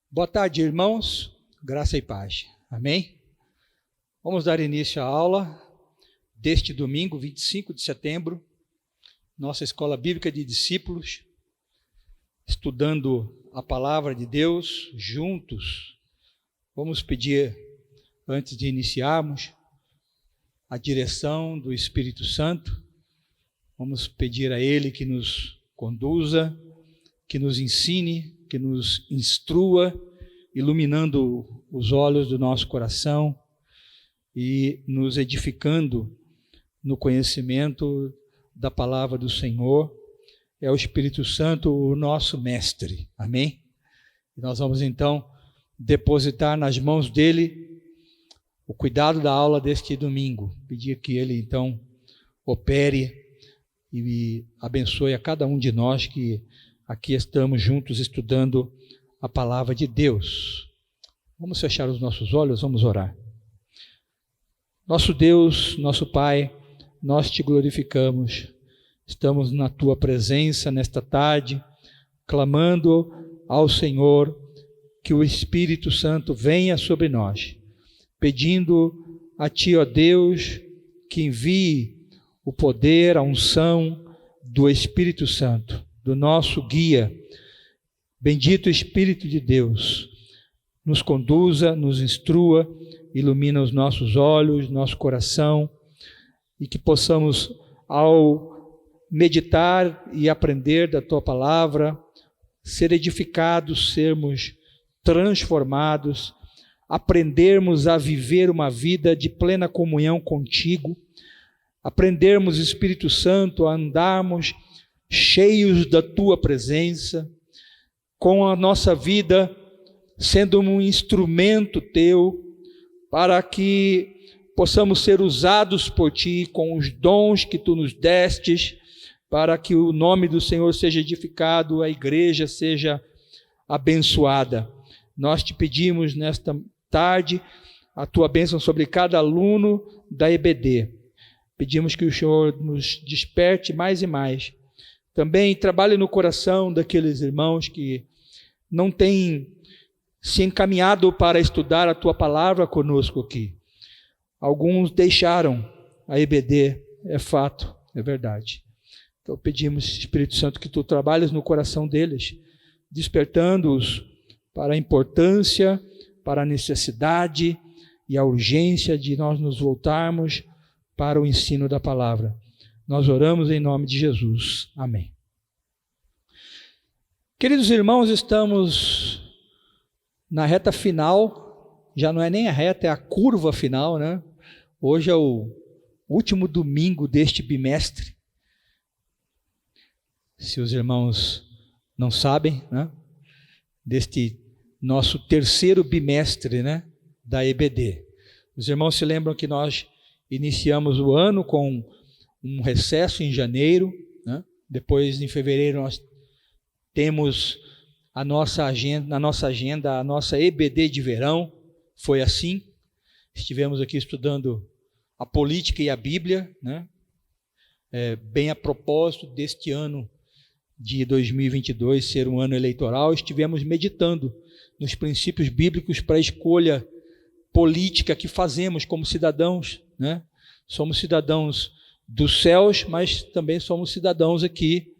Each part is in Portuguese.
Boa tarde, irmãos. Graça e paz. Amém? Vamos dar início à aula deste domingo, 25 de setembro, nossa Escola Bíblica de Discípulos, estudando a Palavra de Deus juntos. Vamos pedir, antes de iniciarmos, a direção do Espírito Santo. Vamos pedir a Ele que nos conduza, que nos ensine, que nos instrua, iluminando os olhos do nosso coração e nos edificando no conhecimento da palavra do Senhor. É o Espírito Santo o nosso mestre. Amém? E nós vamos então depositar nas mãos dele o cuidado da aula deste domingo. Pedir que ele então opere e abençoe a cada um de nós que aqui estamos juntos estudando a palavra de Deus. Vamos fechar os nossos olhos, vamos orar. Nosso Deus, nosso Pai, nós te glorificamos. Estamos na tua presença nesta tarde, clamando ao Senhor que o Espírito Santo venha sobre nós, pedindo a ti, ó Deus, que envie o poder, a unção do Espírito Santo, do nosso guia. Bendito Espírito de Deus, nos conduza, nos instrua, ilumina os nossos olhos, nosso coração, e que possamos, ao meditar e aprender da tua palavra, ser edificados, sermos transformados, aprendermos a viver uma vida de plena comunhão contigo, aprendermos, Espírito Santo, a andarmos cheios da tua presença, com a nossa vida sendo um instrumento teu, para que possamos ser usados por ti com os dons que tu nos destes, para que o nome do Senhor seja edificado, a igreja seja abençoada. Nós te pedimos nesta tarde a tua bênção sobre cada aluno da EBD. Pedimos que o Senhor nos desperte mais e mais. Também trabalhe no coração daqueles irmãos que não têm se encaminhado para estudar a tua palavra conosco aqui. Alguns deixaram a EBD, é fato, é verdade. Então pedimos, Espírito Santo, que tu trabalhes no coração deles, despertando-os para a importância, para a necessidade e a urgência de nós nos voltarmos para o ensino da palavra. Nós oramos em nome de Jesus. Amém. Queridos irmãos, estamos na reta final, já não é nem a reta, é a curva final, né? Hoje é o último domingo deste bimestre. Se os irmãos não sabem, né? Deste nosso terceiro bimestre, né? Da EBD. Os irmãos se lembram que nós iniciamos o ano com um recesso em janeiro, né? Depois em fevereiro nós temos na nossa agenda, a nossa EBD de verão. Foi assim. Estivemos aqui estudando a política e a Bíblia, né? Bem a propósito deste ano de 2022 ser um ano eleitoral, estivemos meditando nos princípios bíblicos para a escolha política que fazemos como cidadãos, né? Somos cidadãos dos céus, mas também somos cidadãos aqui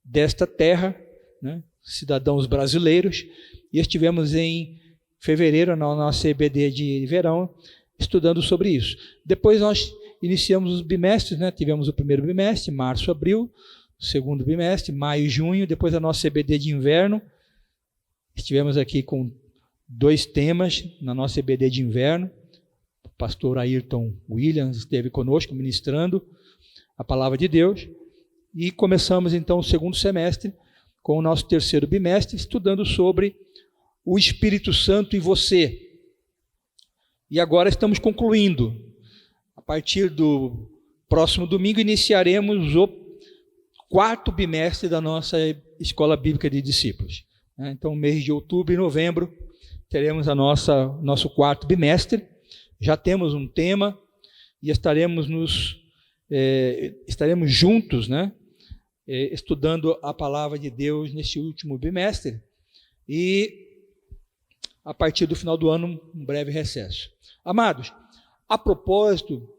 desta terra, né? Cidadãos brasileiros, e estivemos em fevereiro, na nossa EBD de verão, estudando sobre isso. Depois nós iniciamos os bimestres, né? Tivemos o primeiro bimestre, março, abril, o segundo bimestre, maio e junho, depois a nossa EBD de inverno. Estivemos aqui com 2 temas na nossa EBD de inverno. O pastor Ayrton Williams esteve conosco ministrando a palavra de Deus, e começamos então o segundo semestre com o nosso terceiro bimestre, estudando sobre o Espírito Santo e você. E agora estamos concluindo. A partir do próximo domingo iniciaremos o 4º bimestre da nossa Escola Bíblica de Discípulos. Então, mês de outubro e novembro, teremos nosso 4º bimestre. Já temos um tema e estaremos juntos, né? Estudando a palavra de Deus neste último bimestre. E a partir do final do ano, um breve recesso. Amados, a propósito,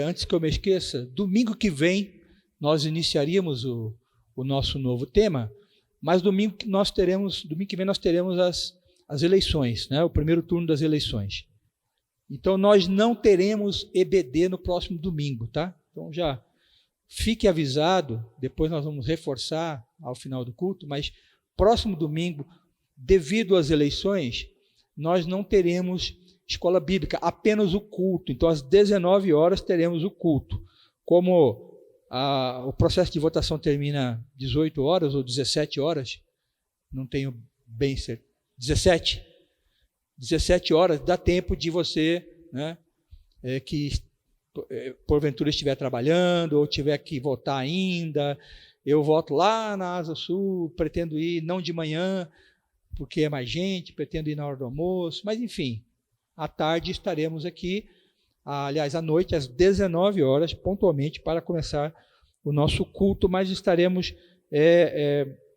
antes que eu me esqueça, domingo que vem nós iniciaríamos o nosso novo tema, mas domingo que vem nós teremos as eleições, né? O primeiro turno das eleições. Então nós não teremos EBD no próximo domingo, tá? Então já fique avisado, depois nós vamos reforçar ao final do culto, mas próximo domingo, devido às eleições, nós não teremos escola bíblica, apenas o culto. Então às 19 horas teremos o culto. Como o processo de votação termina 18 horas ou 17 horas, não tenho bem certo, 17 horas, dá tempo de você, né, que porventura estiver trabalhando ou tiver que votar ainda. Eu voto lá na Asa Sul, pretendo ir não de manhã, porque é mais gente, pretendo ir na hora do almoço, mas enfim, à tarde estaremos aqui, aliás, à noite, às 19 horas, pontualmente, para começar o nosso culto, mas estaremos,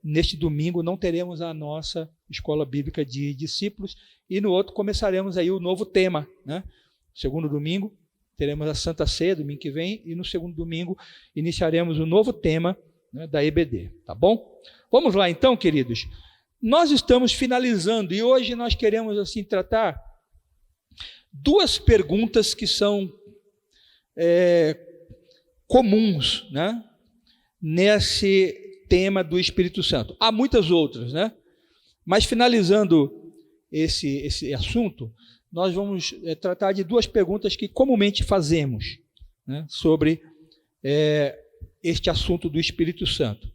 neste domingo, não teremos a nossa escola bíblica de discípulos, e no outro começaremos aí o novo tema, né? Segundo domingo, teremos a Santa Ceia, domingo que vem, e no segundo domingo iniciaremos o novo tema, né, da EBD, tá bom? Vamos lá então, queridos. Nós estamos finalizando, e hoje nós queremos, assim, tratar duas perguntas que são comuns, né, nesse tema do Espírito Santo. Há muitas outras, né? Mas finalizando esse assunto, nós vamos tratar de duas perguntas que comumente fazemos, né, sobre este assunto do Espírito Santo.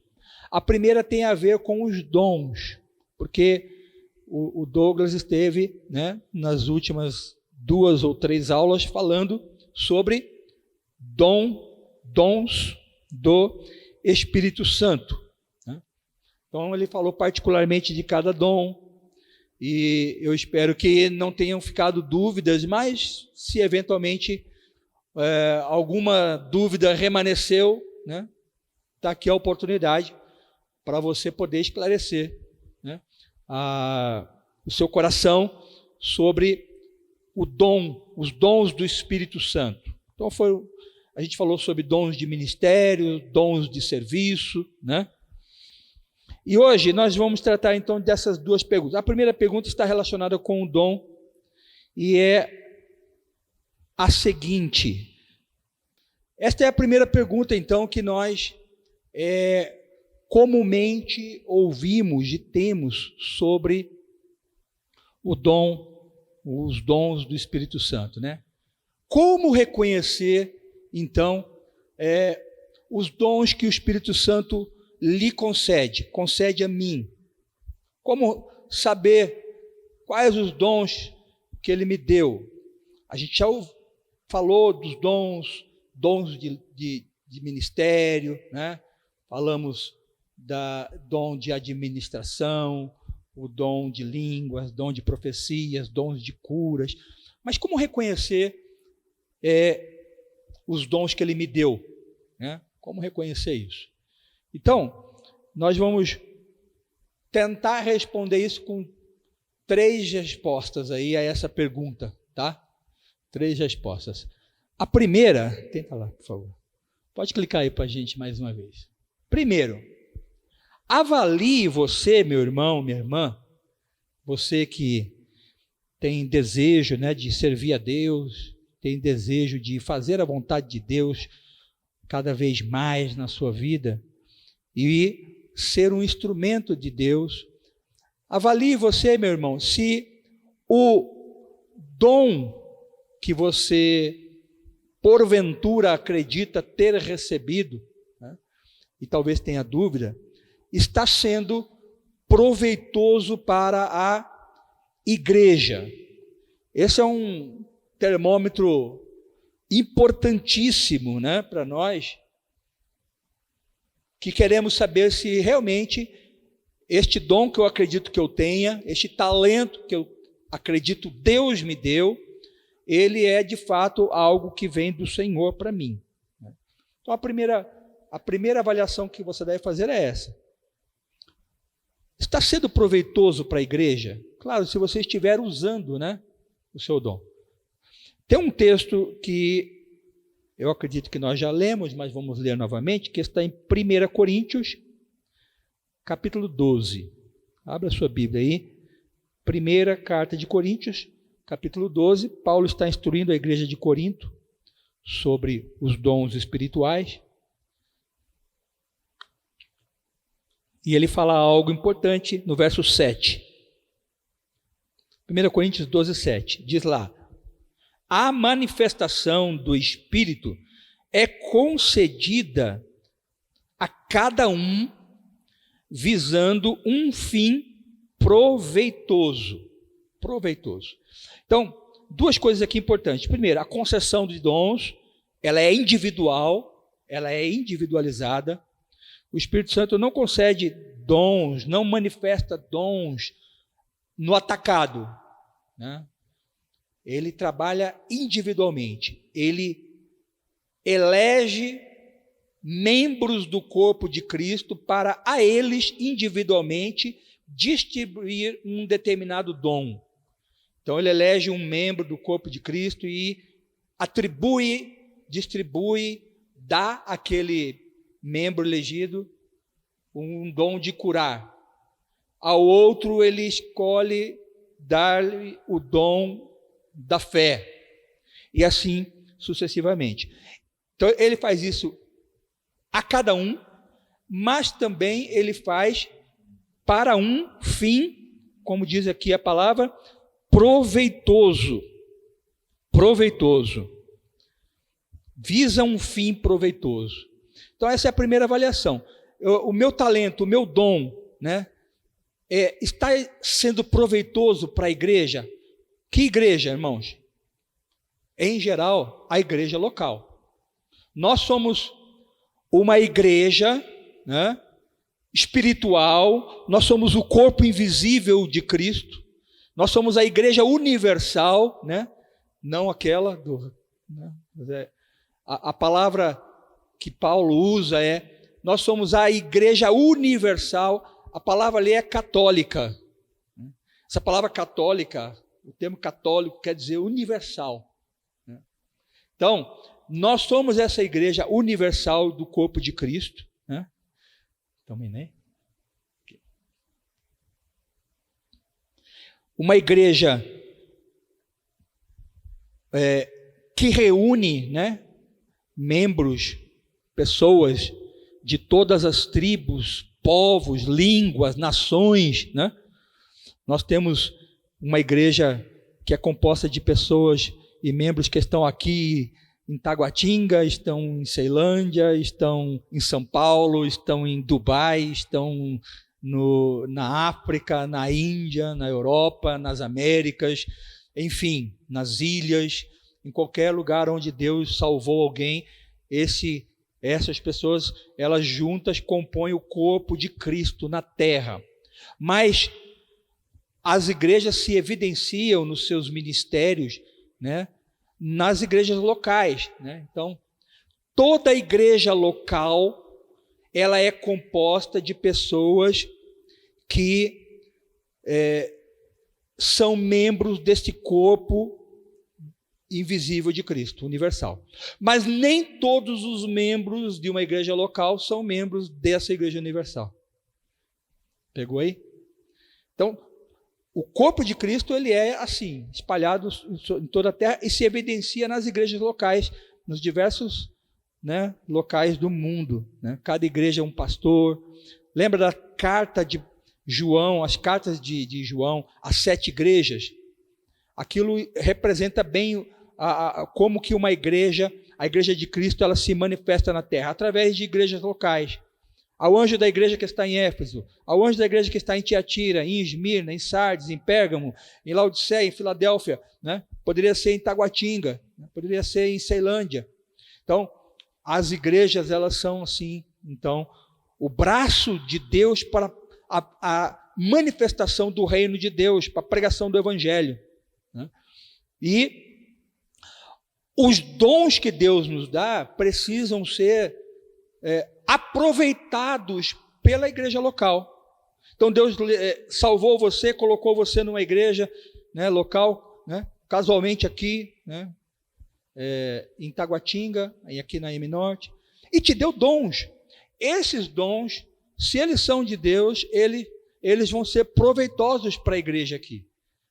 A primeira tem a ver com os dons, porque o Douglas esteve, né, nas últimas 2 ou 3 aulas falando sobre dons do Espírito Santo, né? Então ele falou particularmente de cada dom, e eu espero que não tenham ficado dúvidas, mas se eventualmente alguma dúvida remanesceu, né, está aqui a oportunidade para você poder esclarecer, né, o seu coração sobre os dons do Espírito Santo. Então a gente falou sobre dons de ministério, dons de serviço, né? E hoje nós vamos tratar então dessas duas perguntas. A primeira pergunta está relacionada com o dom e é a seguinte. Esta é a primeira pergunta então que nós comumente ouvimos e temos sobre os dons do Espírito Santo, né? Como reconhecer então os dons que o Espírito Santo lhe concede a mim? Como saber quais os dons que ele me deu? A gente já falou dos dons de ministério, né? Falamos dom de administração, o dom de línguas, dom de profecias, dons de curas. Mas como reconhecer os dons que ele me deu, né? Como reconhecer isso? Então, nós vamos tentar responder isso com 3 respostas aí a essa pergunta, tá? 3 respostas. A primeira, tenta lá, por favor. Pode clicar aí para a gente mais uma vez. Primeiro, avalie você, meu irmão, minha irmã, você que tem desejo, né, de servir a Deus, tem desejo de fazer a vontade de Deus cada vez mais na sua vida e ser um instrumento de Deus. Avalie você, meu irmão, se o dom que você porventura acredita ter recebido, né, e talvez tenha dúvida, está sendo proveitoso para a igreja. Esse é um termômetro importantíssimo, né, para nós, que queremos saber se realmente este dom que eu acredito que eu tenha, este talento que eu acredito Deus me deu, ele é de fato algo que vem do Senhor para mim. Então a primeira avaliação que você deve fazer é essa. Está sendo proveitoso para a igreja? Claro, se você estiver usando, né, o seu dom. Tem um texto que eu acredito que nós já lemos, mas vamos ler novamente, que está em 1 Coríntios, capítulo 12. Abra a sua Bíblia aí. Primeira carta de Coríntios, capítulo 12. Paulo está instruindo a igreja de Corinto sobre os dons espirituais. E ele fala algo importante no verso 7. 1 Coríntios 12, 7. Diz lá: a manifestação do Espírito é concedida a cada um visando um fim proveitoso. Proveitoso. Então, duas coisas aqui importantes. Primeiro, a concessão de dons, ela é individual, ela é individualizada. O Espírito Santo não concede dons, não manifesta dons no atacado, né? Ele trabalha individualmente. Ele elege membros do corpo de Cristo para a eles individualmente distribuir um determinado dom. Então ele elege um membro do corpo de Cristo e distribui, dá àquele membro elegido um dom de curar. Ao outro ele escolhe dar-lhe o dom da fé. E assim sucessivamente. Então ele faz isso a cada um, mas também ele faz para um fim, como diz aqui a palavra, proveitoso. Proveitoso. Visa um fim proveitoso. Então essa é a primeira avaliação. O meu talento, o meu dom, né, está sendo proveitoso para a igreja? Que igreja, irmãos? Em geral, a igreja local. Nós somos uma igreja, né, espiritual, nós somos o corpo invisível de Cristo, nós somos a igreja universal, né, não aquela do... Né, a palavra que Paulo usa nós somos a igreja universal, a palavra ali é católica. Essa palavra católica, o termo católico quer dizer universal. Então, nós somos essa igreja universal do corpo de Cristo. Também, né? Uma igreja que reúne, né, membros, pessoas de todas as tribos, povos, línguas, nações, né? Nós temos uma igreja que é composta de pessoas e membros que estão aqui em Taguatinga, estão em Ceilândia, estão em São Paulo, estão em Dubai, estão na África, na Índia, na Europa, nas Américas, enfim, nas ilhas, em qualquer lugar onde Deus salvou alguém, essas pessoas, elas juntas compõem o corpo de Cristo na terra. Mas as igrejas se evidenciam nos seus ministérios, né, nas igrejas locais, né? Então, toda igreja local, ela é composta de pessoas que são membros deste corpo invisível de Cristo, universal. Mas nem todos os membros de uma igreja local são membros dessa igreja universal. Pegou aí? Então, o corpo de Cristo, ele é assim, espalhado em toda a terra e se evidencia nas igrejas locais, nos diversos, né, locais do mundo, né? Cada igreja é um pastor. Lembra da carta de João, as cartas de João, as 7 igrejas? Aquilo representa bem como que uma igreja, a igreja de Cristo, ela se manifesta na terra, através de igrejas locais. Ao anjo da igreja que está em Éfeso, ao anjo da igreja que está em Tiatira, em Esmirna, em Sardes, em Pérgamo, em Laodiceia, em Filadélfia, né? Poderia ser em Taguatinga, né? Poderia ser em Ceilândia. Então, as igrejas, elas são assim, então, o braço de Deus para a manifestação do reino de Deus, para a pregação do evangelho, né? E os dons que Deus nos dá precisam ser aproveitados pela igreja local. Então Deus salvou você, colocou você numa igreja, né, local, né, casualmente aqui, né, em Taguatinga, aqui na M-Norte, e te deu dons. Esses dons, se eles são de Deus, eles vão ser proveitosos para a igreja aqui.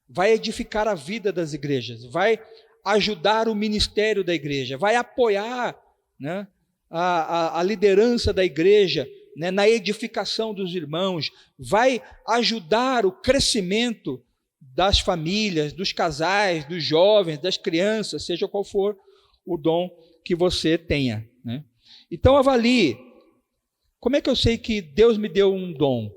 Vai edificar a vida das igrejas, vai ajudar o ministério da igreja, vai apoiar, né, a liderança da igreja, né, na edificação dos irmãos, vai ajudar o crescimento das famílias, dos casais, dos jovens, das crianças, seja qual for o dom que você tenha, né? Então avalie, como é que eu sei que Deus me deu um dom?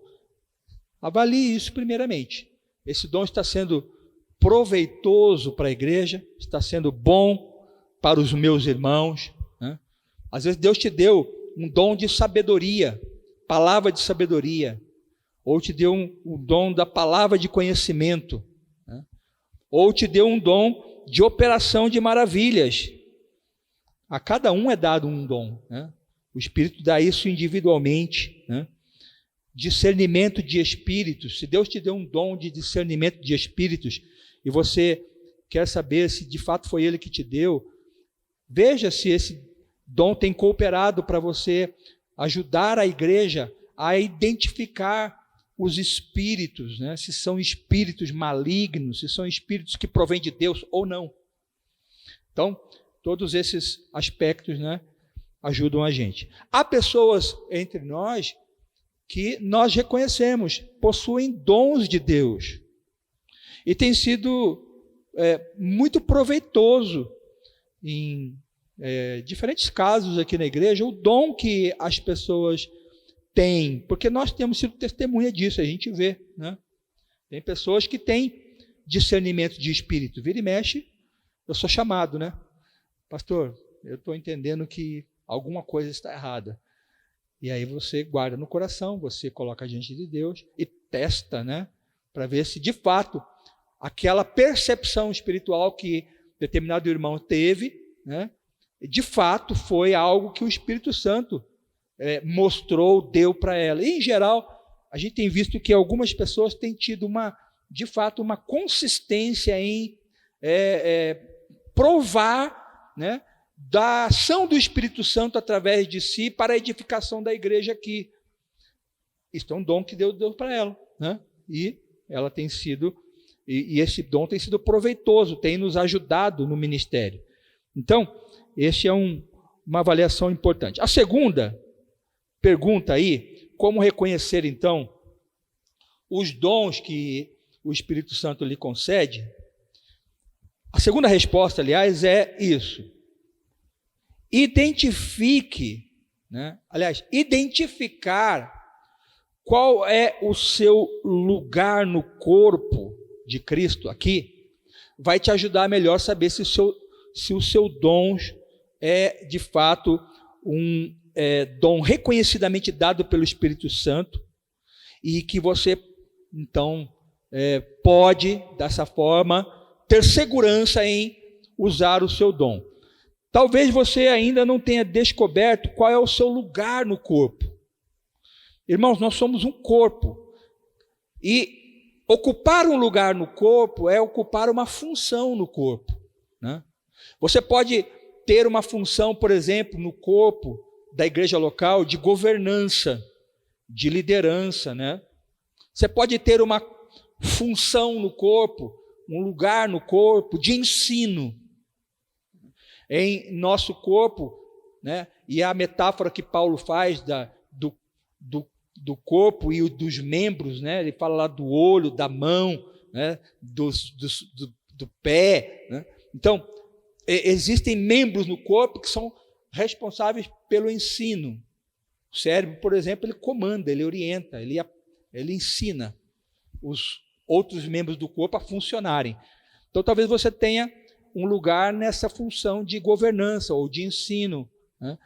Avalie isso primeiramente. Esse dom está sendo proveitoso para a igreja, está sendo bom para os meus irmãos, né? Às vezes Deus te deu um dom de sabedoria, palavra de sabedoria, ou te deu um dom da palavra de conhecimento, né? Ou te deu um dom de operação de maravilhas. A cada um é dado um dom, né? O Espírito dá isso individualmente, né? Discernimento de espíritos. Se Deus te deu um dom de discernimento de espíritos e você quer saber se de fato foi Ele que te deu, veja se esse dom tem cooperado para você ajudar a igreja a identificar os espíritos, né? Se são espíritos malignos, se são espíritos que provêm de Deus ou não. Então, todos esses aspectos, né, ajudam a gente. Há pessoas entre nós que nós reconhecemos, possuem dons de Deus. E tem sido muito proveitoso em diferentes casos aqui na igreja, o dom que as pessoas têm, porque nós temos sido testemunha disso, a gente vê, né? Tem pessoas que têm discernimento de espírito, vira e mexe, eu sou chamado, né? Pastor, eu estou entendendo que alguma coisa está errada. E aí você guarda no coração, você coloca diante de Deus e testa, né? Para ver se de fato aquela percepção espiritual que determinado irmão teve, né, de fato foi algo que o Espírito Santo mostrou, deu para ela. E em geral, a gente tem visto que algumas pessoas têm tido de fato uma consistência em provar, né, da ação do Espírito Santo através de si para a edificação da igreja aqui. Isso é um dom que Deus deu para ela, né? E ela tem sido, e esse dom tem sido proveitoso, tem nos ajudado no ministério. Então, esse é uma avaliação importante. A segunda pergunta aí, como reconhecer então os dons que o Espírito Santo lhe concede? A segunda resposta, aliás, é isso. Identifique, né? Aliás, identificar qual é o seu lugar no corpo de Cristo aqui, vai te ajudar a melhor saber se o seu dom é de fato um dom reconhecidamente dado pelo Espírito Santo e que você, então, pode, dessa forma, ter segurança em usar o seu dom. Talvez você ainda não tenha descoberto qual é o seu lugar no corpo. Irmãos, nós somos um corpo. E ocupar um lugar no corpo é ocupar uma função no corpo, né? Você pode ter uma função, por exemplo, no corpo da igreja local de governança, de liderança, né? Você pode ter uma função no corpo, um lugar no corpo de ensino. Em nosso corpo, né? E a metáfora que Paulo faz do corpo e dos membros, né? Ele fala lá do olho, da mão, né? do pé, né? Então, existem membros no corpo que são responsáveis pelo ensino. O cérebro, por exemplo, ele comanda, ele orienta, ele ensina os outros membros do corpo a funcionarem. Então, talvez você tenha um lugar nessa função de governança, ou de ensino, né?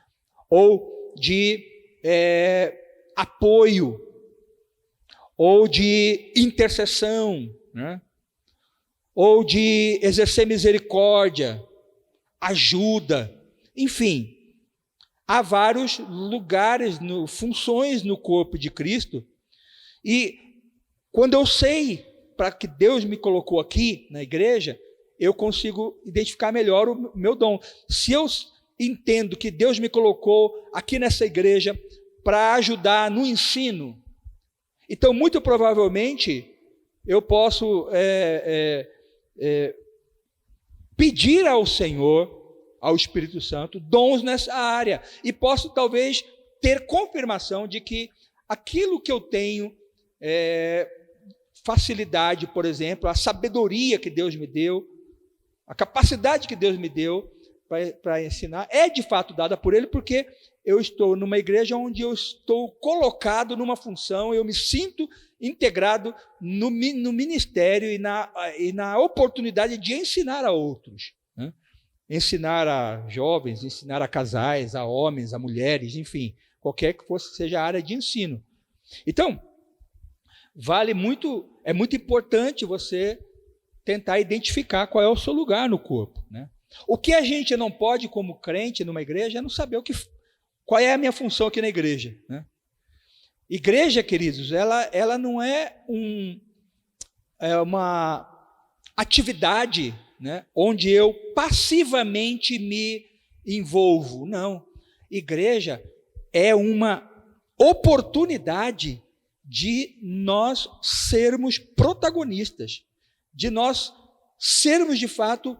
Ou de apoio, ou de intercessão, né? Ou de exercer misericórdia, ajuda, enfim. Há vários lugares, funções no corpo de Cristo, e Quando eu sei para que Deus me colocou aqui na igreja, eu consigo identificar melhor o meu dom. Se eu entendo que Deus me colocou aqui nessa igreja para ajudar no ensino, então muito provavelmente eu posso pedir ao Senhor, ao Espírito Santo, dons nessa área, e posso talvez ter confirmação de que aquilo que eu tenho, facilidade, por exemplo, a sabedoria que Deus me deu, a capacidade que Deus me deu para ensinar, é de fato dada por Ele, porque eu estou numa igreja onde eu estou colocado numa função, eu me sinto integrado no ministério e na oportunidade de ensinar a outros, né? Ensinar a jovens, ensinar a casais, a homens, a mulheres, enfim, qualquer que seja a área de ensino. Então, é muito importante você tentar identificar qual é o seu lugar no corpo, né? O que a gente não pode, como crente numa igreja, é não saber qual é a minha função aqui na igreja, né? Igreja, queridos, ela não é uma atividade, né, onde eu passivamente me envolvo. Não. Igreja é uma oportunidade de nós sermos protagonistas, de nós sermos, de fato,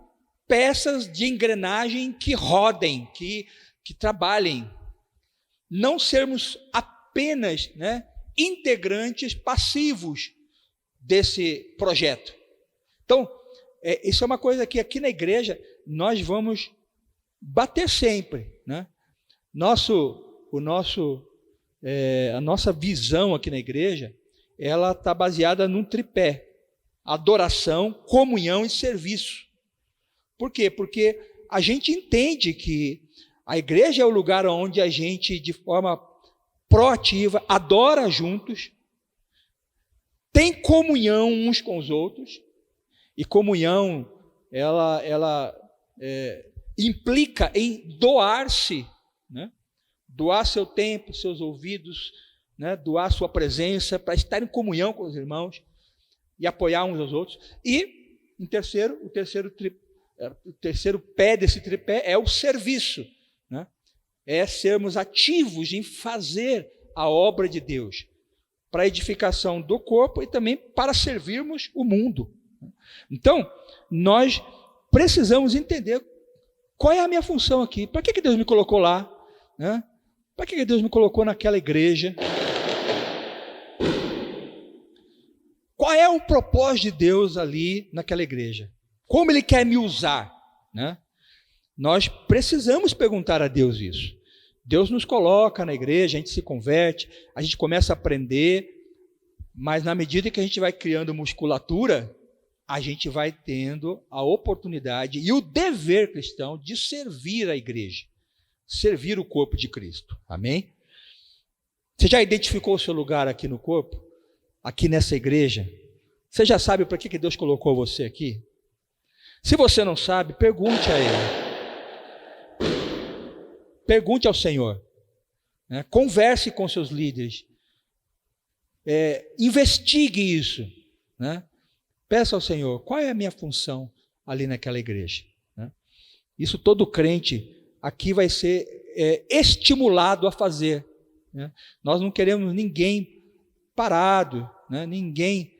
peças de engrenagem que rodem, que trabalhem. Não sermos apenas, né, integrantes passivos desse projeto. Então, isso é uma coisa que aqui na igreja nós vamos bater sempre, né? A nossa visão aqui na igreja, ela está baseada num tripé: adoração, comunhão e serviço. Por quê? Porque a gente entende que a igreja é o lugar onde a gente, de forma proativa, adora juntos, tem comunhão uns com os outros, e comunhão, ela implica em doar-se, né? Doar seu tempo, seus ouvidos, né? Doar sua presença para estar em comunhão com os irmãos e apoiar uns aos outros. E, em terceiro, o terceiro pé desse tripé é o serviço, né? É sermos ativos em fazer a obra de Deus, para a edificação do corpo e também para servirmos o mundo. Então, nós precisamos entender qual é a minha função aqui. Para que Deus me colocou lá, né? Para que Deus me colocou naquela igreja? Qual é o propósito de Deus ali naquela igreja? Como Ele quer me usar, né? Nós precisamos perguntar a Deus isso. Deus nos coloca na igreja, a gente se converte, a gente começa a aprender, mas na medida que a gente vai criando musculatura, a gente vai tendo a oportunidade e o dever cristão de servir a igreja, servir o corpo de Cristo. Amém? Você já identificou o seu lugar aqui no corpo? Aqui nessa igreja? Você já sabe para que Deus colocou você aqui? Se você não sabe, pergunte a Ele. Pergunte ao Senhor, né? Converse com seus líderes, investigue isso, né? Peça ao Senhor, qual é a minha função ali naquela igreja, né? Isso todo crente aqui vai ser estimulado a fazer, né? Nós não queremos ninguém parado, né? Ninguém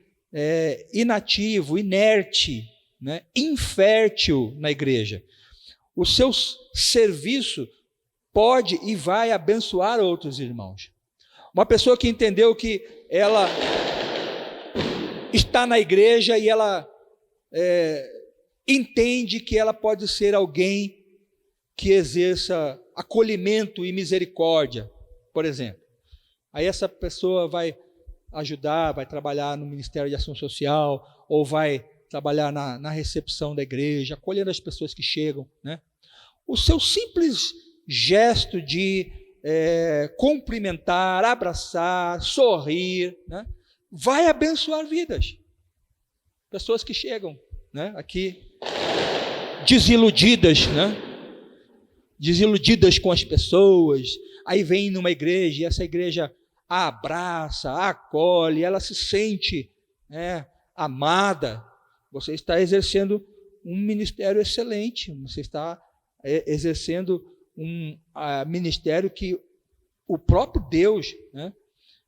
inativo, inerte, né? Infértil na igreja. O seu serviço pode e vai abençoar outros irmãos. Uma pessoa que entendeu que ela está na igreja e ela entende que ela pode ser alguém que exerça acolhimento e misericórdia, por exemplo. Aí essa pessoa vai ajudar, vai trabalhar no Ministério de Ação Social, ou vai trabalhar na recepção da igreja, acolhendo as pessoas que chegam, né? O seu simples gesto de cumprimentar, abraçar, sorrir, né? Vai abençoar vidas. Pessoas que chegam, né, aqui desiludidas, né? Desiludidas com as pessoas, aí vem numa igreja e essa igreja a abraça, a acolhe, ela se sente amada, você está exercendo um ministério excelente, você está exercendo um ministério que o próprio Deus, né,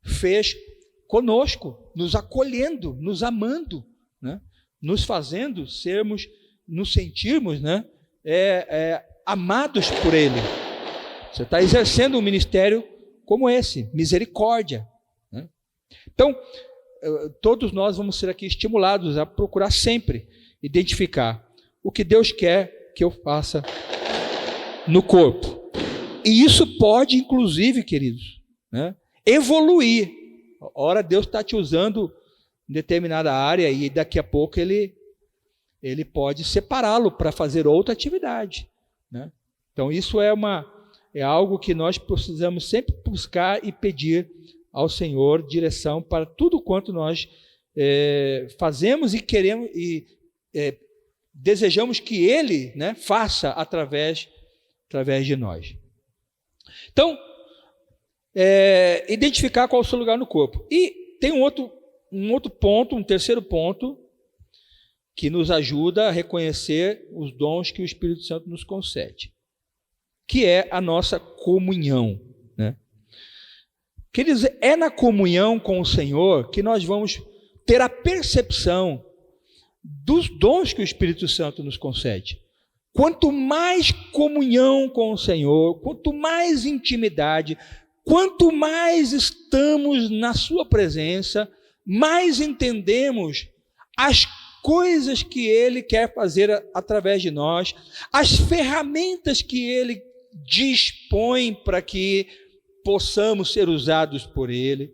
fez conosco, nos acolhendo, nos amando, né, nos fazendo nos sentirmos, né, amados por Ele. Você está exercendo um ministério como esse, misericórdia, né? Então, todos nós vamos ser aqui estimulados a procurar sempre identificar o que Deus quer que eu faça no corpo. E isso pode, inclusive, queridos, né, evoluir. Ora, Deus está te usando em determinada área e daqui a pouco Ele pode separá-lo para fazer outra atividade, né? Então, isso é algo que nós precisamos sempre buscar e pedir ao Senhor direção para tudo quanto nós fazemos e queremos e desejamos que Ele, né, faça através de nós. Então, identificar qual é o seu lugar no corpo. E tem um outro ponto, um terceiro ponto, que nos ajuda a reconhecer os dons que o Espírito Santo nos concede, que é a nossa comunhão, né? Queridos, é na comunhão com o Senhor que nós vamos ter a percepção dos dons que o Espírito Santo nos concede. Quanto mais comunhão com o Senhor, quanto mais intimidade, quanto mais estamos na sua presença, mais entendemos as coisas que Ele quer fazer através de nós, as ferramentas que Ele dispõe para que possamos ser usados por Ele.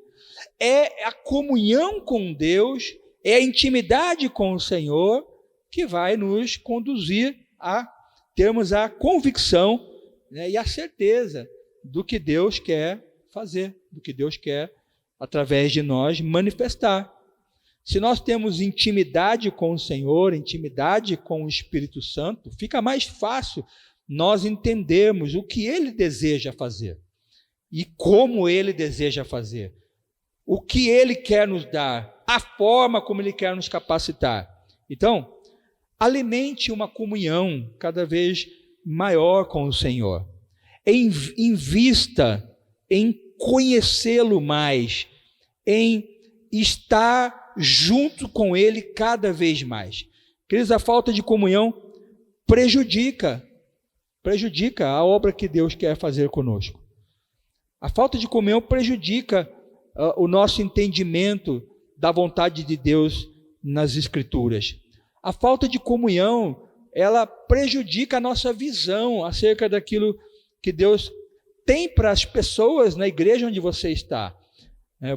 É a comunhão com Deus, é a intimidade com o Senhor que vai nos conduzir a termos a convicção, né, e a certeza do que Deus quer fazer, do que Deus quer, através de nós, manifestar. Se nós temos intimidade com o Senhor, intimidade com o Espírito Santo, fica mais fácil nós entendermos o que Ele deseja fazer e como Ele deseja fazer, o que Ele quer nos dar, a forma como Ele quer nos capacitar. Então, alimente uma comunhão cada vez maior com o Senhor. Invista em conhecê-lo mais, em estar junto com Ele cada vez mais. Queridos, a falta de comunhão prejudica a obra que Deus quer fazer conosco. A falta de comunhão prejudica o nosso entendimento da vontade de Deus nas Escrituras. A falta de comunhão, ela prejudica a nossa visão acerca daquilo que Deus tem para as pessoas na igreja onde você está.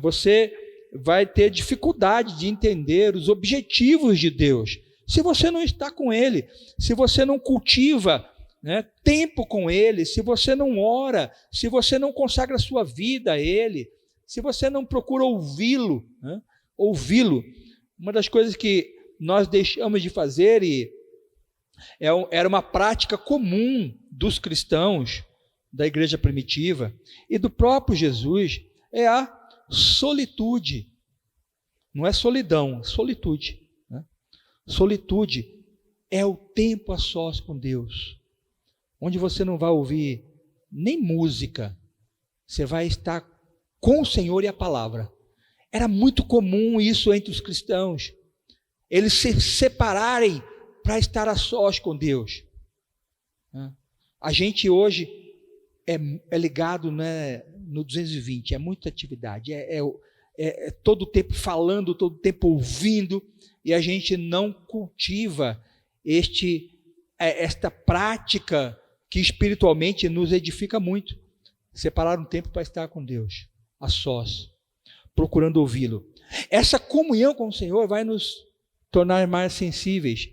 Você vai ter dificuldade de entender os objetivos de Deus, se você não está com Ele, se você não cultiva, né, tempo com Ele, se você não ora, se você não consagra a sua vida a Ele, se você não procura ouvi-lo, né, Uma das coisas que nós deixamos de fazer, e era uma prática comum dos cristãos da igreja primitiva e do próprio Jesus, é a solitude. Não é solidão, é solitude, né? Solitude é o tempo a sós com Deus, onde você não vai ouvir nem música, você vai estar com o Senhor e a palavra. Era muito comum isso entre os cristãos, eles se separarem para estar a sós com Deus. A gente hoje é ligado, né, no 220, é muita atividade, é todo o tempo falando, todo o tempo ouvindo, e a gente não cultiva esta prática que espiritualmente nos edifica muito. Separar um tempo para estar com Deus, a sós, procurando ouvi-lo. Essa comunhão com o Senhor vai nos tornar mais sensíveis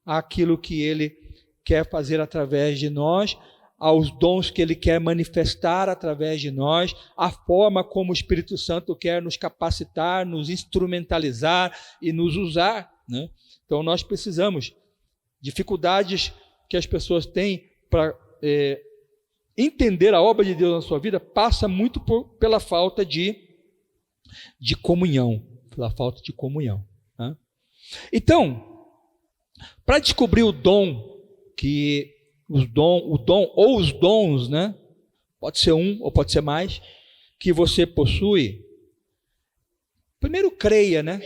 àquilo que Ele quer fazer através de nós, aos dons que Ele quer manifestar através de nós, a forma como o Espírito Santo quer nos capacitar, nos instrumentalizar e nos usar, né? Então nós precisamos, dificuldades que as pessoas têm para entender a obra de Deus na sua vida, passa muito pela falta de comunhão, pela falta de comunhão, Então, para descobrir o dom, o dom ou os dons, né? Pode ser um ou pode ser mais, que você possui. Primeiro creia, né?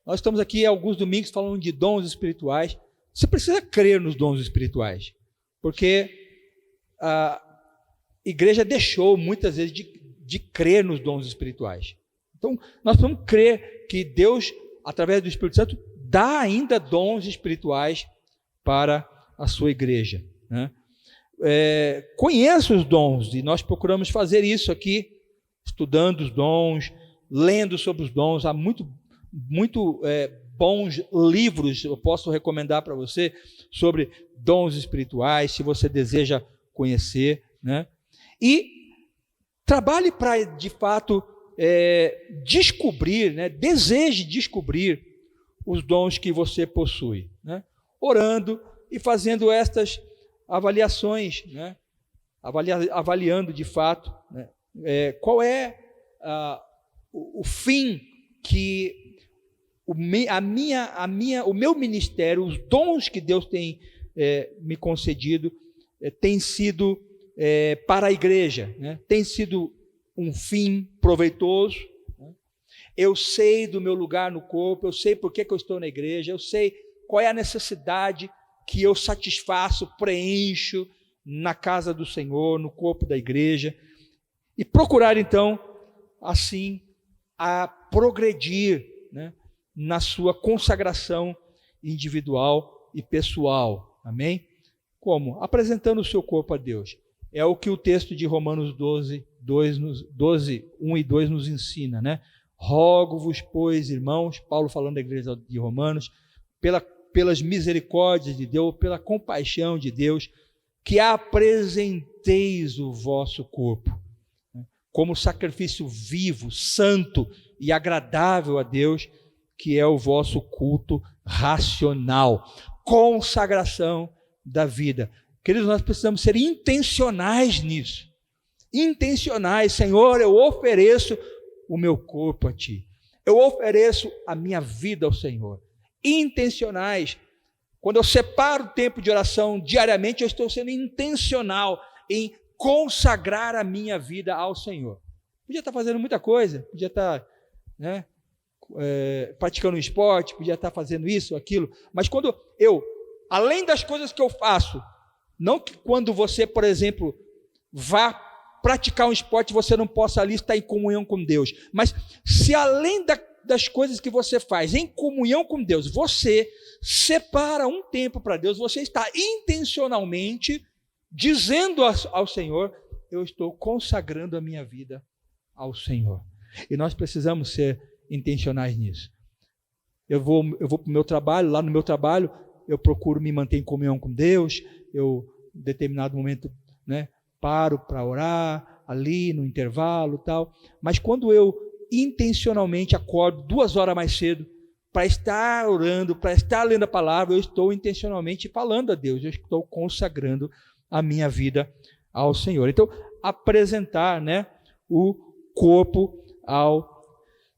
Nós estamos aqui há alguns domingos falando de dons espirituais. Você precisa crer nos dons espirituais, porque a igreja deixou muitas vezes de crer nos dons espirituais. Então, nós precisamos crer que Deus, através do Espírito Santo, dá ainda dons espirituais para a sua igreja, né? Conheça os dons, e nós procuramos fazer isso aqui, estudando os dons, lendo sobre os dons. Há muito bons livros, eu posso recomendar para você, sobre dons espirituais, se você deseja conhecer, né? E trabalhe para, de fato, descobrir, né? Deseje descobrir os dons que você possui, né? Orando e fazendo estas avaliações, né? Avaliando de fato, né? Qual é o fim que o meu ministério, os dons que Deus tem me concedido, tem sido para a igreja, né? Tem sido um fim proveitoso, né? Eu sei do meu lugar no corpo, eu sei por que eu estou na igreja, eu sei qual é a necessidade que eu satisfaço, preencho na casa do Senhor, no corpo da igreja, e procurar então, assim, a progredir, né, na sua consagração individual e pessoal, amém? Como? Apresentando o seu corpo a Deus. É o que o texto de Romanos 12, 1 e 2 nos ensina, né? Rogo-vos, pois, irmãos, Paulo falando da igreja de Romanos, pelas misericórdias de Deus, pela compaixão de Deus, que apresenteis o vosso corpo, né, como sacrifício vivo, santo e agradável a Deus, que é o vosso culto racional, consagração da vida. Queridos, nós precisamos ser intencionais nisso. Intencionais. Senhor, eu ofereço o meu corpo a Ti. Eu ofereço a minha vida ao Senhor. Intencionais. Quando eu separo o tempo de oração diariamente, eu estou sendo intencional em consagrar a minha vida ao Senhor. Podia estar fazendo muita coisa, podia estar, né, praticando um esporte, podia estar fazendo isso, aquilo, mas quando eu, além das coisas que eu faço, não que quando você, por exemplo, vá praticar um esporte, você não possa ali estar em comunhão com Deus, mas se além das coisas que você faz em comunhão com Deus, você separa um tempo para Deus, você está intencionalmente dizendo ao Senhor, eu estou consagrando a minha vida ao Senhor. E nós precisamos ser intencionais nisso. Eu vou para o meu trabalho, lá no meu trabalho, eu procuro me manter em comunhão com Deus, eu, em determinado momento, né, paro para orar, ali no intervalo e tal, mas quando eu intencionalmente acordo 2 horas mais cedo, para estar orando, para estar lendo a palavra, eu estou intencionalmente falando a Deus, eu estou consagrando a minha vida ao Senhor. Então, apresentar, né, o corpo ao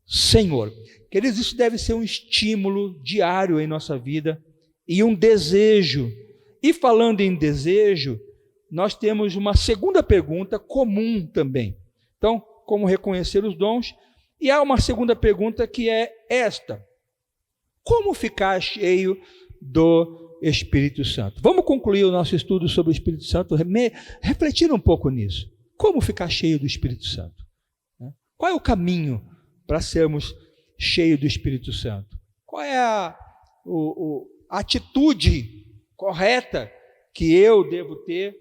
Senhor. Queridos, isso deve ser um estímulo diário em nossa vida e um desejo. E falando em desejo, nós temos uma segunda pergunta comum também. Então, como reconhecer os dons? E há uma segunda pergunta que é esta: como ficar cheio do Espírito Santo? Vamos concluir o nosso estudo sobre o Espírito Santo refletindo um pouco nisso. Como ficar cheio do Espírito Santo? Qual é o caminho para sermos cheios do Espírito Santo? Qual é a atitude correta que eu devo ter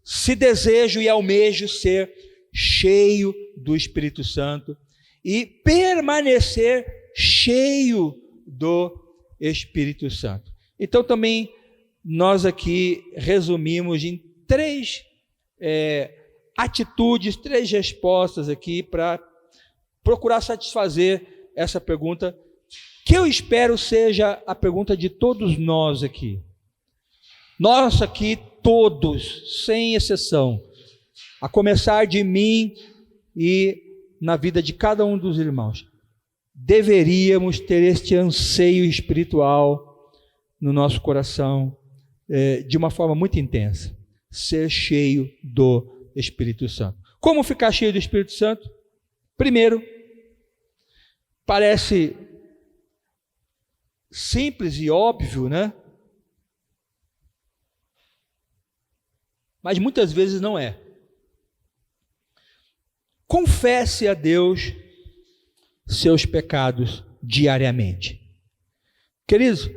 se desejo e almejo ser cheio do Espírito Santo e permanecer cheio do Espírito Santo? Então também nós aqui resumimos em 3 atitudes, 3 respostas aqui para procurar satisfazer essa pergunta, que eu espero seja a pergunta de todos nós aqui. Nós aqui todos, sem exceção, a começar de mim e na vida de cada um dos irmãos. deveríamos ter este anseio espiritual no nosso coração, de uma forma muito intensa, ser cheio do Espírito Santo. Como ficar cheio do Espírito Santo? Primeiro, parece simples e óbvio, né? Mas muitas vezes não é. Confesse a Deus seus pecados diariamente. Queridos,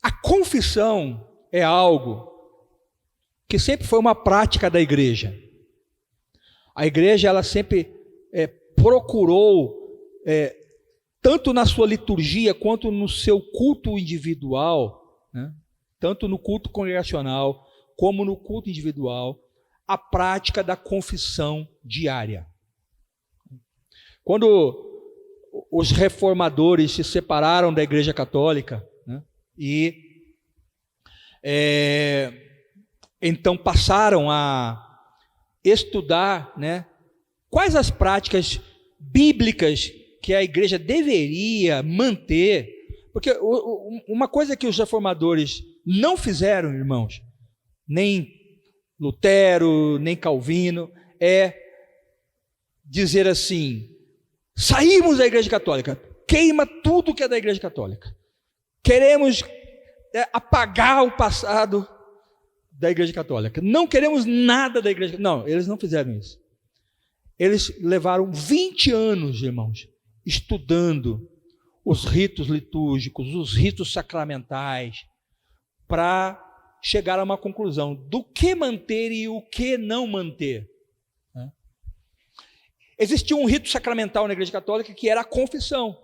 a confissão é algo que sempre foi uma prática da igreja. A igreja, ela sempre procurou, tanto na sua liturgia quanto no seu culto individual, né? Tanto no culto congregacional como no culto individual, a prática da confissão diária. Quando os reformadores se separaram da Igreja Católica, né, e então passaram a estudar, né, quais as práticas bíblicas que a igreja deveria manter, porque uma coisa que os reformadores não fizeram, irmãos, nem Lutero, nem Calvino, é dizer assim: saímos da Igreja Católica, queima tudo que é da Igreja Católica, queremos apagar o passado da Igreja Católica, não queremos nada da Igreja. Não, eles não fizeram isso. Eles levaram 20 anos, irmãos, estudando os ritos litúrgicos, os ritos sacramentais, para chegar a uma conclusão do que manter e o que não manter. Existia um rito sacramental na Igreja Católica que era a confissão.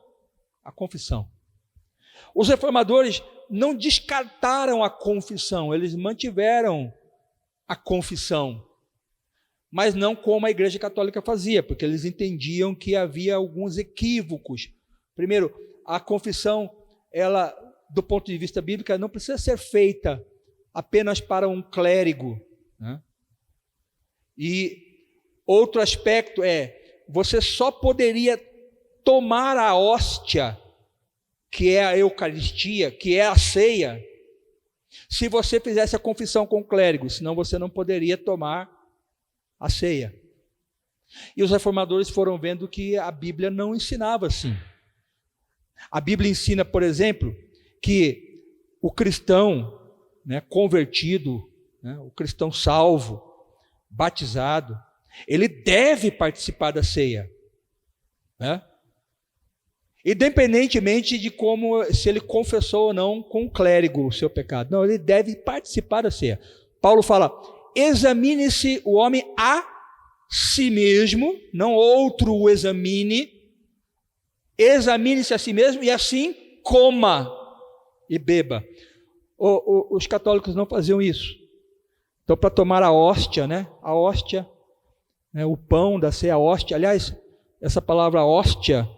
A confissão. Os reformadores não descartaram a confissão, eles mantiveram a confissão, mas não como a Igreja Católica fazia, porque eles entendiam que havia alguns equívocos. Primeiro, a confissão, ela, do ponto de vista bíblico, não precisa ser feita apenas para um clérigo, né? E outro aspecto você só poderia tomar a hóstia, que é a Eucaristia, que é a ceia, se você fizesse a confissão com o clérigo, senão você não poderia tomar a ceia. E os reformadores foram vendo que a Bíblia não ensinava assim. A Bíblia ensina, por exemplo, que o cristão, né, convertido, né, o cristão salvo, batizado, ele deve participar da ceia, né? Independentemente de se ele confessou ou não com o clérigo o seu pecado. Não, ele deve participar da ceia. Paulo fala: examine-se o homem a si mesmo, não outro o examine. Examine-se a si mesmo e assim coma e beba. Os católicos não faziam isso. Então, para tomar a hóstia, né? A hóstia, né, o pão da ceia, a hóstia. Aliás, essa palavra hóstia,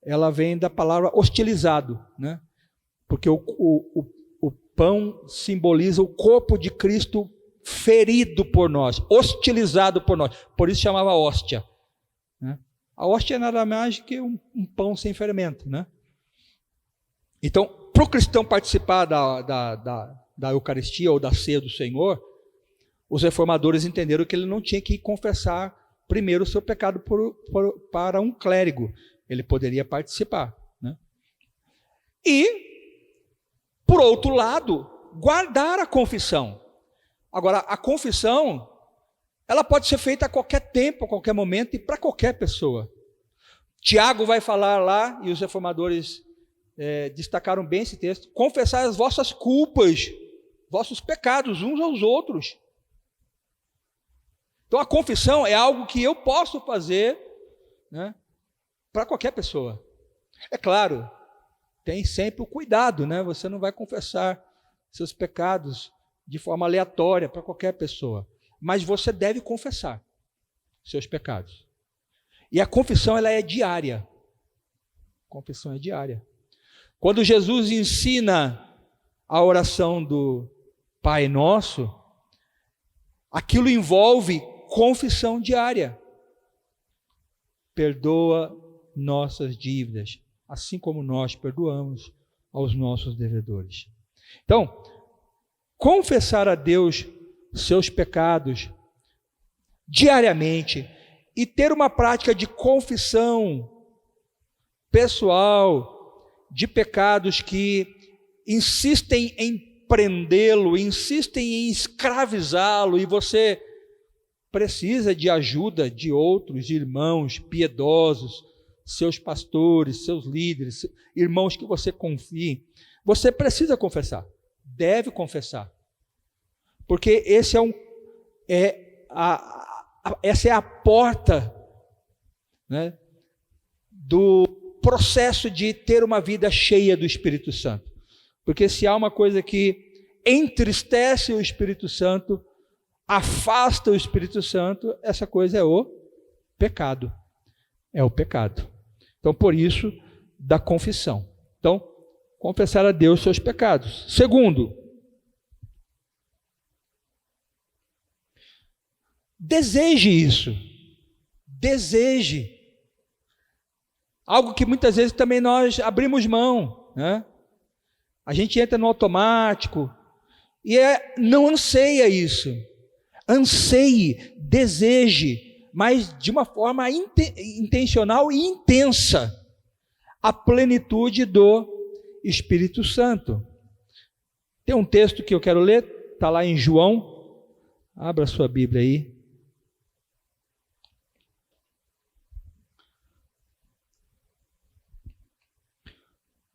ela vem da palavra hostilizado, né? Porque o pão simboliza o corpo de Cristo ferido por nós, hostilizado por nós. Por isso chamava hóstia, né? A hóstia é nada mais que um pão sem fermento, né? Então, para o cristão participar da Eucaristia ou da ceia do Senhor, os reformadores entenderam que ele não tinha que confessar primeiro o seu pecado para um clérigo. Ele poderia participar, né? E, por outro lado, guardar a confissão. Agora, a confissão, ela pode ser feita a qualquer tempo, a qualquer momento e para qualquer pessoa. Tiago vai falar lá, e os reformadores destacaram bem esse texto: confessar as vossas culpas, vossos pecados uns aos outros. Então, a confissão é algo que eu posso fazer, né, para qualquer pessoa. É claro, tem sempre o cuidado, né? Você não vai confessar seus pecados de forma aleatória para qualquer pessoa, mas você deve confessar seus pecados. E a confissão, ela é diária. A confissão é diária. Quando Jesus ensina a oração do Pai Nosso, aquilo envolve confissão diária. Perdoa nossas dívidas, assim como nós perdoamos aos nossos devedores. Então, confessar a Deus seus pecados diariamente e ter uma prática de confissão pessoal de pecados que insistem em prendê-lo, insistem em escravizá-lo, e você precisa de ajuda de outros irmãos piedosos, seus pastores, seus líderes, irmãos que você confie. Você precisa confessar, deve confessar, porque essa é a porta, né, do processo de ter uma vida cheia do Espírito Santo. Porque se há uma coisa que entristece o Espírito Santo, afasta o Espírito Santo, essa coisa é o pecado. É o pecado. Então, por isso, da confissão. Então, confessar a Deus seus pecados. Segundo, deseje isso. Deseje. Algo que muitas vezes também nós abrimos mão, né? A gente entra no automático e não anseia isso. Anseie, deseje, mas de uma forma intencional e intensa, a plenitude do Espírito Santo. Tem um texto que eu quero ler, está lá em João. Abra a sua Bíblia aí.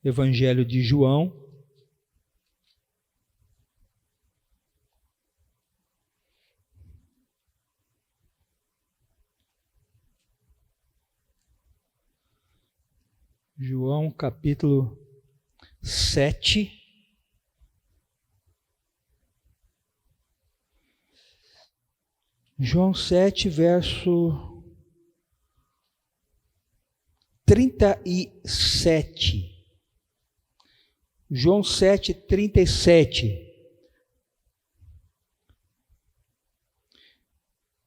Evangelho de João. João capítulo 7. João 7, verso 37. João 7, 37.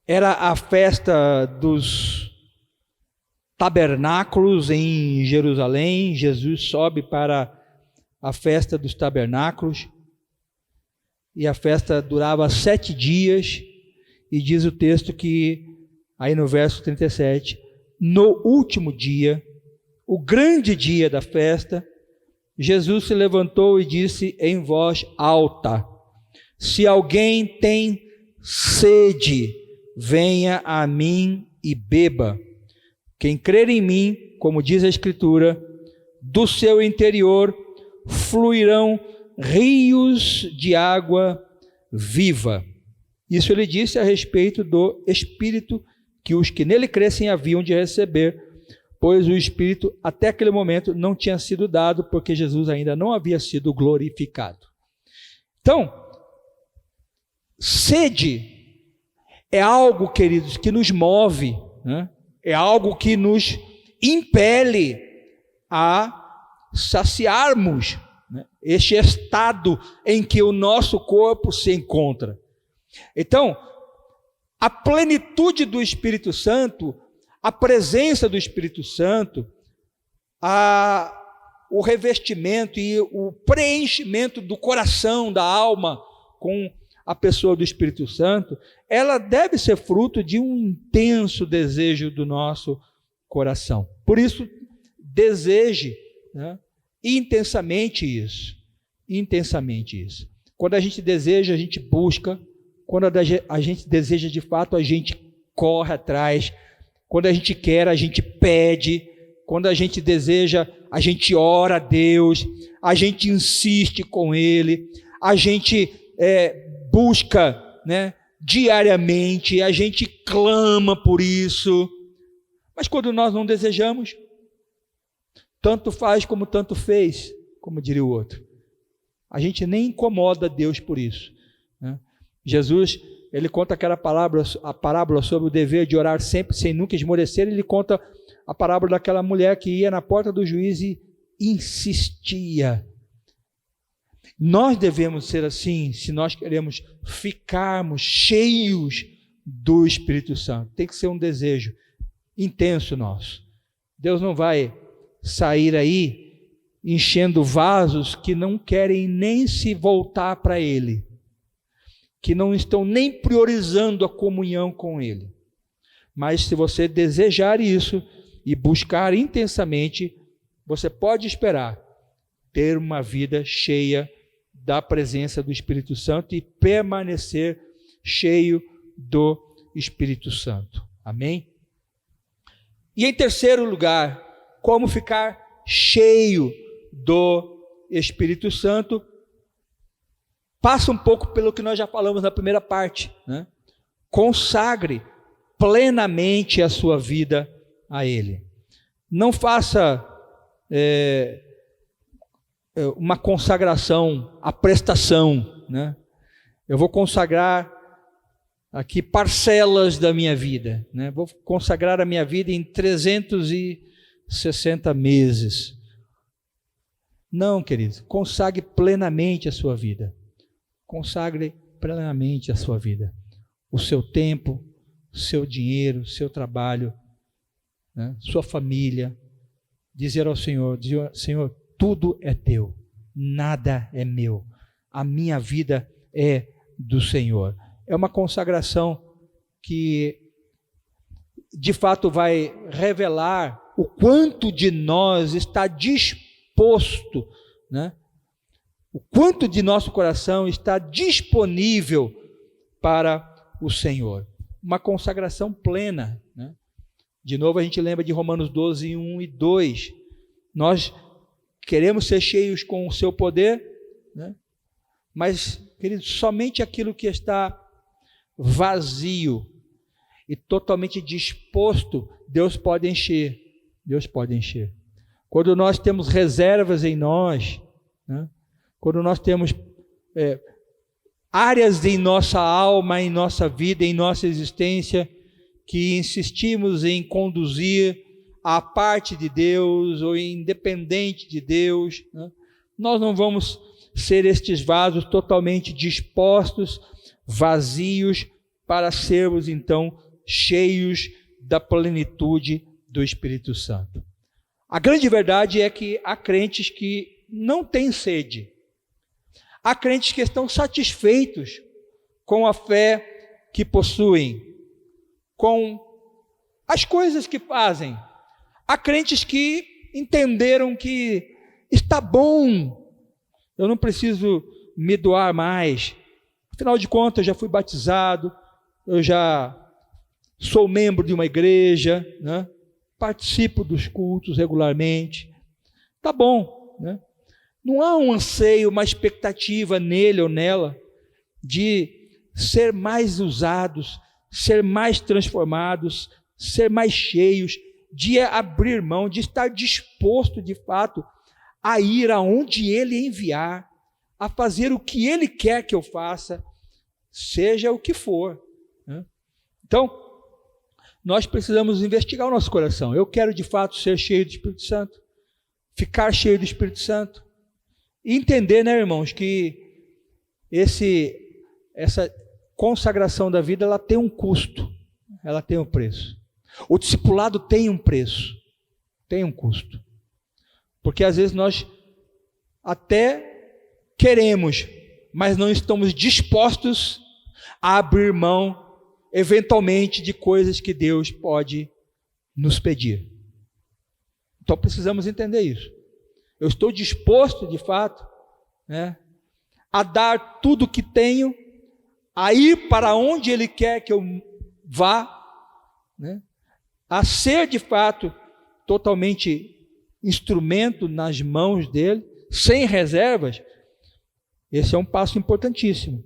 Era a festa dos tabernáculos em Jerusalém. Jesus sobe para a festa dos tabernáculos, e a festa durava 7 dias, e diz o texto que, aí no verso 37, no último dia, o grande dia da festa, Jesus se levantou e disse em voz alta: se alguém tem sede, venha a mim e beba. Quem crer em mim, como diz a Escritura, do seu interior fluirão rios de água viva. Isso ele disse a respeito do Espírito que os que nele crescem haviam de receber, pois o Espírito até aquele momento não tinha sido dado, porque Jesus ainda não havia sido glorificado. Então, sede é algo, queridos, que nos move, né? É algo que nos impele a saciarmos, né, este estado em que o nosso corpo se encontra. Então, a plenitude do Espírito Santo, a presença do Espírito Santo, o revestimento e o preenchimento do coração, da alma com a pessoa do Espírito Santo, ela deve ser fruto de um intenso desejo do nosso coração. Por isso, deseje, né, intensamente isso. Intensamente isso. Quando a gente deseja, a gente busca. Quando a gente deseja de fato, a gente corre atrás. Quando a gente quer, a gente pede. Quando a gente deseja, a gente ora a Deus. A gente insiste com Ele. A gente busca, né, diariamente. A gente clama por isso. Mas quando nós não desejamos, tanto faz como tanto fez, como diria o outro. A gente nem incomoda Deus por isso, né? Jesus, ele conta a parábola sobre o dever de orar sempre, sem nunca esmorecer. Ele conta a parábola daquela mulher que ia na porta do juiz e insistia. Nós devemos ser assim, se nós queremos ficarmos cheios do Espírito Santo. Tem que ser um desejo intenso nosso. Deus não vai sair aí enchendo vasos que não querem nem se voltar para Ele, que não estão nem priorizando a comunhão com Ele. Mas se você desejar isso e buscar intensamente, você pode esperar ter uma vida cheia da presença do Espírito Santo e permanecer cheio do Espírito Santo. Amém? E em terceiro lugar, como ficar cheio do Espírito Santo? Passa um pouco pelo que nós já falamos na primeira parte, né? Consagre plenamente a sua vida a Ele. Não faça uma consagração, a prestação, né? Eu vou consagrar aqui parcelas da minha vida, né? Vou consagrar a minha vida em 360 meses. Não, queridos, consagre plenamente a sua vida. Consagre plenamente a sua vida. O seu tempo, o seu dinheiro, o seu trabalho, né? Sua família. Dizer ao Senhor, Senhor, tudo é teu, nada é meu. A minha vida é do Senhor. É uma consagração que, de fato, vai revelar o quanto de nós está disposto, né? O quanto de nosso coração está disponível para o Senhor. Uma consagração plena, né? De novo a gente lembra de Romanos 12, 1 e 2. Nós queremos ser cheios com o seu poder, né? Mas, queridos, somente aquilo que está vazio e totalmente disposto, Deus pode encher. Deus pode encher. Quando nós temos reservas em nós, né? Quando nós temos áreas em nossa alma, em nossa vida, em nossa existência, que insistimos em conduzir à parte de Deus ou independente de Deus, né? Nós não vamos ser estes vasos totalmente dispostos, vazios, para sermos então cheios da plenitude do Espírito Santo. A grande verdade é que há crentes que não têm sede. Há crentes que estão satisfeitos com a fé que possuem, com as coisas que fazem. Há crentes que entenderam que está bom, eu não preciso me doar mais. Afinal de contas, eu já fui batizado, eu já sou membro de uma igreja, né? Participo dos cultos regularmente. Está bom, né? Não há um anseio, uma expectativa nele ou nela de ser mais usados, ser mais transformados, ser mais cheios, de abrir mão, de estar disposto de fato a ir aonde Ele enviar, a fazer o que Ele quer que eu faça, seja o que for, né? Então, nós precisamos investigar o nosso coração. Eu quero de fato ser cheio do Espírito Santo, ficar cheio do Espírito Santo, e entender, né, irmãos, que essa consagração da vida, ela tem um custo, ela tem um preço. O discipulado tem um preço, tem um custo. Porque às vezes nós até queremos, mas não estamos dispostos a abrir mão, eventualmente, de coisas que Deus pode nos pedir. Então precisamos entender isso. Eu estou disposto, de fato, né, a dar tudo o que tenho, a ir para onde Ele quer que eu vá, né, a ser, de fato, totalmente instrumento nas mãos dEle, sem reservas. Esse é um passo importantíssimo.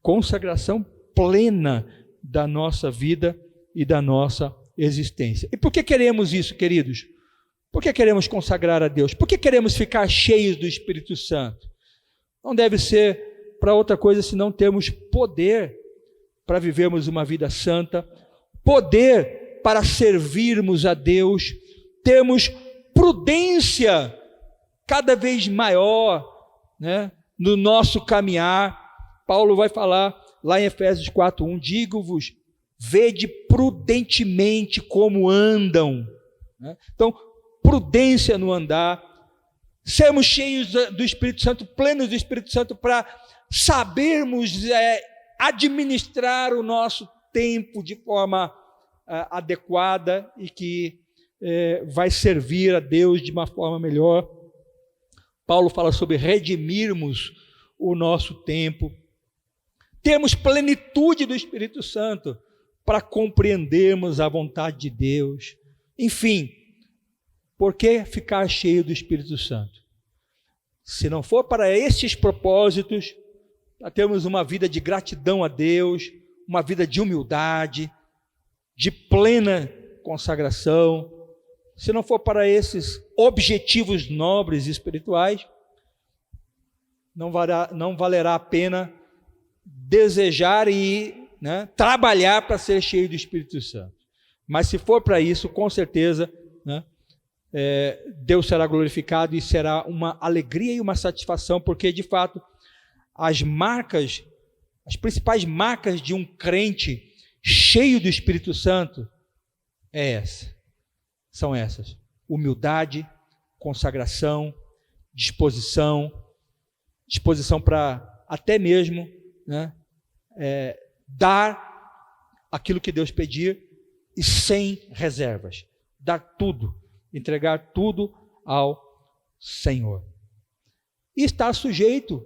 Consagração plena da nossa vida e da nossa existência. E por que queremos isso, queridos? Por que queremos consagrar a Deus? Por que queremos ficar cheios do Espírito Santo? Não deve ser para outra coisa senão termos poder para vivermos uma vida santa, poder para servirmos a Deus, termos prudência cada vez maior, né, no nosso caminhar. Paulo vai falar lá em Efésios 4:1, digo-vos, vede prudentemente como andam, né? Então, prudência no andar, sermos cheios do Espírito Santo, plenos do Espírito Santo, para sabermos administrar o nosso tempo de forma adequada e que vai servir a Deus de uma forma melhor. Paulo fala sobre redimirmos o nosso tempo, termos plenitude do Espírito Santo para compreendermos a vontade de Deus. Enfim, por que ficar cheio do Espírito Santo? Se não for para esses propósitos, para termos uma vida de gratidão a Deus, uma vida de humildade, de plena consagração, se não for para esses objetivos nobres e espirituais, não valerá a pena desejar e trabalhar para ser cheio do Espírito Santo. Mas se for para isso, com certeza, Deus será glorificado e será uma alegria e uma satisfação, porque de fato as principais marcas de um crente cheio do Espírito Santo são essas: humildade, consagração, disposição para até mesmo dar aquilo que Deus pedir e sem reservas, dar tudo, entregar tudo ao Senhor e estar sujeito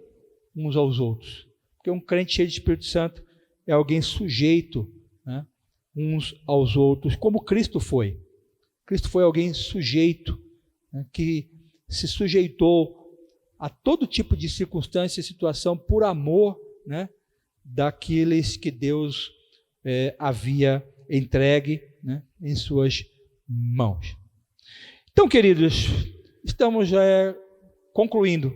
uns aos outros, porque um crente cheio de Espírito Santo é alguém sujeito, uns aos outros, como Cristo foi. Cristo foi alguém sujeito, que se sujeitou a todo tipo de circunstância e situação por amor, daqueles que Deus havia entregue, em suas mãos. Então, queridos, estamos concluindo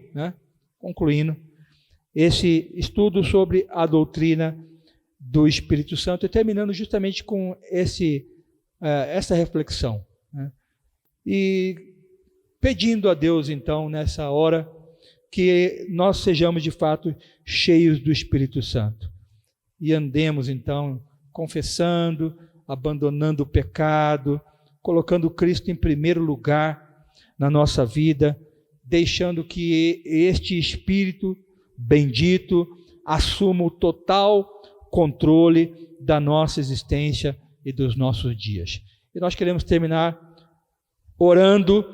esse estudo sobre a doutrina do Espírito Santo e terminando justamente com essa reflexão, e pedindo a Deus, então, nessa hora, que nós sejamos de fato cheios do Espírito Santo e andemos então confessando, abandonando o pecado, colocando Cristo em primeiro lugar na nossa vida, deixando que este Espírito bendito assuma o total controle da nossa existência e dos nossos dias. E nós queremos terminar orando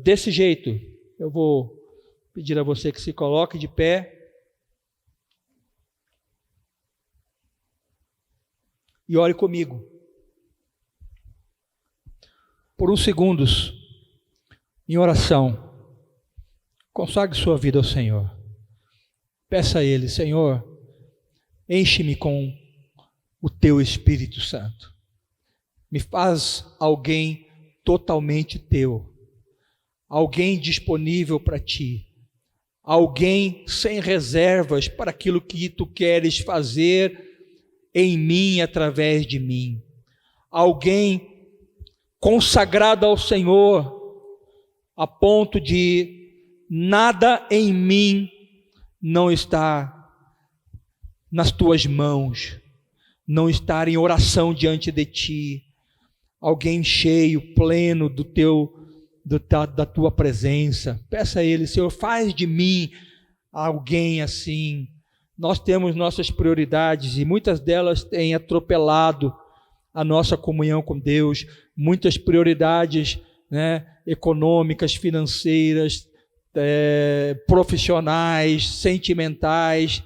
desse jeito. Eu vou pedir a você que se coloque de pé e ore comigo por uns segundos em oração. Consagre sua vida ao Senhor. Peça a Ele: Senhor, enche-me com o Teu Espírito Santo. Me faz alguém totalmente Teu, alguém disponível para Ti, alguém sem reservas para aquilo que Tu queres fazer em mim, através de mim, alguém consagrado ao Senhor, a ponto de nada em mim não estar nas Tuas mãos, não estar em oração diante de Ti, alguém cheio, pleno da Tua presença. Peça a Ele: Senhor, faz de mim alguém assim. Nós temos nossas prioridades e muitas delas têm atropelado a nossa comunhão com Deus, muitas prioridades, econômicas, financeiras, profissionais, sentimentais,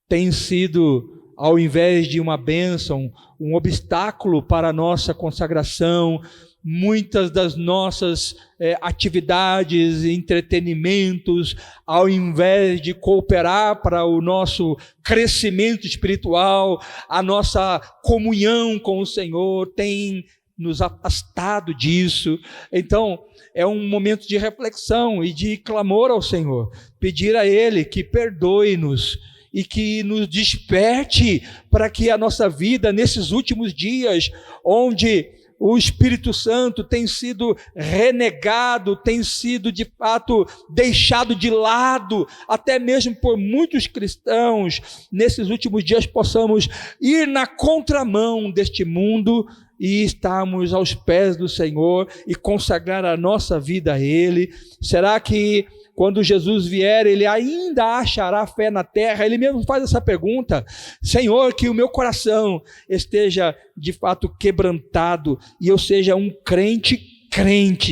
têm sido, ao invés de uma bênção, um obstáculo para a nossa consagração. Muitas das nossas atividades, entretenimentos, ao invés de cooperar para o nosso crescimento espiritual, a nossa comunhão com o Senhor, tem nos afastado disso. Então, é um momento de reflexão e de clamor ao Senhor, pedir a Ele que perdoe-nos e que nos desperte para que a nossa vida, nesses últimos dias, onde o Espírito Santo tem sido renegado, tem sido de fato deixado de lado, até mesmo por muitos cristãos, nesses últimos dias possamos ir na contramão deste mundo e estarmos aos pés do Senhor e consagrar a nossa vida a Ele? Será que quando Jesus vier, Ele ainda achará fé na terra? Ele mesmo faz essa pergunta. Senhor, que o meu coração esteja de fato quebrantado e eu seja um crente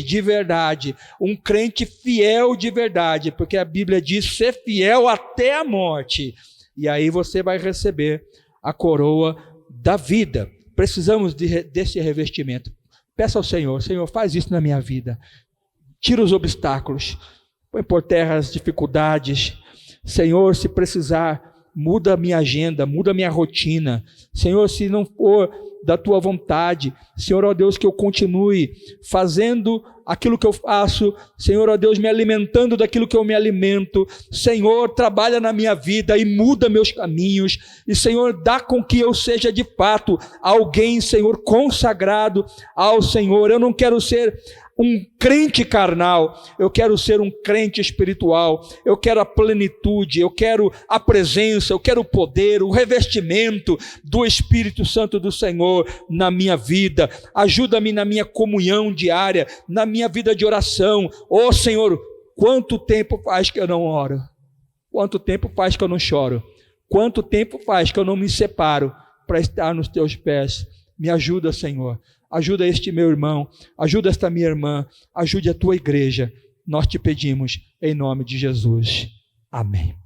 de verdade, um crente fiel de verdade, porque a Bíblia diz ser fiel até a morte, e aí você vai receber a coroa da vida. Precisamos desse revestimento. Peça ao Senhor: Senhor, faz isso na minha vida, tira os obstáculos, põe por terra as dificuldades. Senhor, se precisar, muda a minha agenda, muda a minha rotina. Senhor, se não for da tua vontade, Senhor, ó Deus, que eu continue fazendo aquilo que eu faço, Senhor, ó Deus, me alimentando daquilo que eu me alimento. Senhor, trabalha na minha vida e muda meus caminhos, e Senhor, dá com que eu seja de fato alguém, Senhor, consagrado ao Senhor. Eu não quero ser um crente carnal, eu quero ser um crente espiritual. Eu quero a plenitude, eu quero a presença, eu quero o poder, o revestimento do Espírito Santo do Senhor na minha vida. Ajuda-me na minha comunhão diária, na minha vida de oração. Ô Senhor, quanto tempo faz que eu não oro? Quanto tempo faz que eu não choro? Quanto tempo faz que eu não me separo para estar nos teus pés? Me ajuda, Senhor. Ajuda este meu irmão, ajuda esta minha irmã, ajude a tua igreja. Nós te pedimos em nome de Jesus. Amém.